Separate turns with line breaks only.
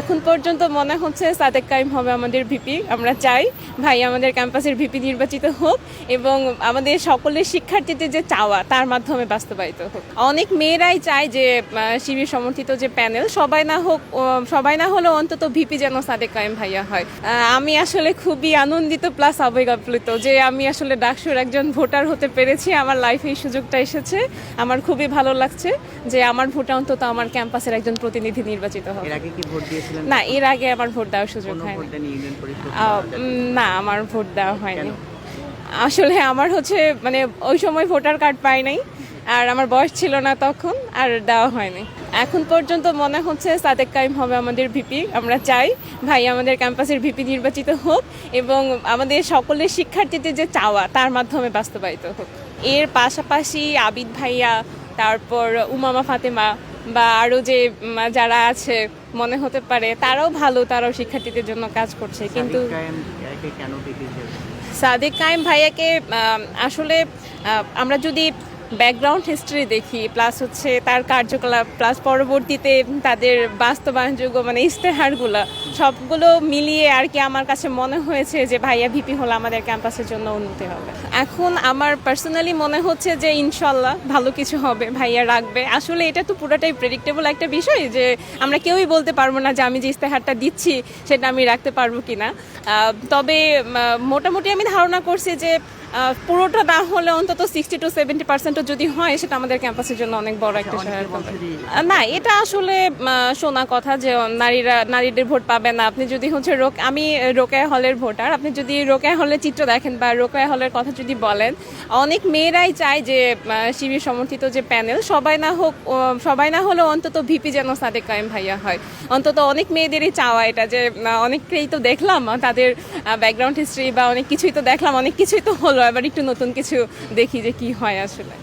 এখন পর্যন্ত মনে হচ্ছে সাদেক কাইম হবে আমাদের ভিপি। আমরা চাই ভাই আমাদের ক্যাম্পাসের ভিপি নির্বাচিত হোক এবং আমাদের সকলের শিক্ষার্থীদের যে চাওয়া তার মাধ্যমে বাস্তবায়িত হোক। অনেক মেয়েরাই চায় যে শিবির সমর্থিত যে প্যানেল সবাই না হলেও অন্তত ভিপি যেন সাদেক কাইম ভাইয়া হয়। আমি আসলে খুবই আনন্দিত প্লাস আবেগ আপ্লুত যে আমি আসলে ডাকসুর একজন ভোটার হতে পেরেছি। আমার লাইফে এই সুযোগটা এসেছে। আমার খুবই ভালো লাগছে যে আমার ভোটে অন্তত আমার ক্যাম্পাসের একজন প্রতিনিধি নির্বাচিত হবে।
এর আগে কি ভোট দিয়েছিলেন?
না, এর আগে আমার ভোট দেওয়ার সুযোগ হয়নি। না, আমার ভোট দেওয়া হয়নি। আসলে আমার মানে ওই সময় ভোটার কার্ড পাই নাই, আর আমার বয়স ছিল না তখন, আর দেওয়া হয়নি। এখন পর্যন্ত মনে হচ্ছে সাদেক কাইম হবে আমাদের ভিপি। আমরা চাই ভাই আমাদের ক্যাম্পাসের ভিপি নির্বাচিত হোক এবং আমাদের সকলের শিক্ষার্থীদের যে চাওয়া তার মাধ্যমে বাস্তবায়িত হোক। এর পাশাপাশি আবিদ ভাইয়া, তারপর উমামা ফাতেমা বা আরও যে যারা আছে মনে হতে পারে তারাও ভালো, তারাও শিক্ষার্থীদের জন্য কাজ করছে। কিন্তু সাদেক কাইম ভাইয়াকে আসলে আমরা যদি ব্যাকগ্রাউন্ড হিস্ট্রি দেখি, প্লাস হচ্ছে তার কার্যকলাপ, প্লাস পরবর্তীতে তাদের বাস্তবায়নযোগ্য ইশতেহারগুলো সবগুলো মিলিয়ে আর কি আমার কাছে মনে হয়েছে যে ভাইয়া ভিপি হলে আমাদের ক্যাম্পাসের জন্য উন্নতি হবে। এখন আমার পার্সোনালি মনে হচ্ছে যে ইনশাল্লাহ ভালো কিছু হবে, ভাইয়া রাখবে। আসলে এটা তো পুরোটাই প্রেডিক্টেবল একটা বিষয় যে আমরা কেউই বলতে পারবো না যে আমি যে ইশতেহারটা দিচ্ছি সেটা আমি রাখতে পারবো কিনা। তবে মোটামুটি আমি ধারণা করছি যে পুরোটা না হলে অন্তত 60 to 70% যদি হয় সেটা আমাদের ক্যাম্পাসের জন্য অনেক বড় একটা সহায়তা হবে। না, এটা আসলে শোনা কথা যে নারীদের ভোট পাবে না। আপনি যদি আমি রোকেয়া হলের ভোটার, আপনি যদি রোকেয়া হলের চিত্র দেখেন বা রোকেয়া হলের কথা যদি বলেন, অনেক মেয়েরাই চায় যে শিবির সমর্থিত যে প্যানেল সবাই না হলেও অন্তত ভিপি যেন সাদেক কাইম ভাইয়া হয়। অন্তত অনেক মেয়েদেরই চাওয়া এটা, যে অনেককেই তো দেখলাম তাদের ব্যাকগ্রাউন্ড হিস্ট্রি বা অনেক কিছুই তো দেখলাম, অনেক কিছুই তো হলো, এবার একটু নতুন কিছু দেখি যে কি হয় আসলে।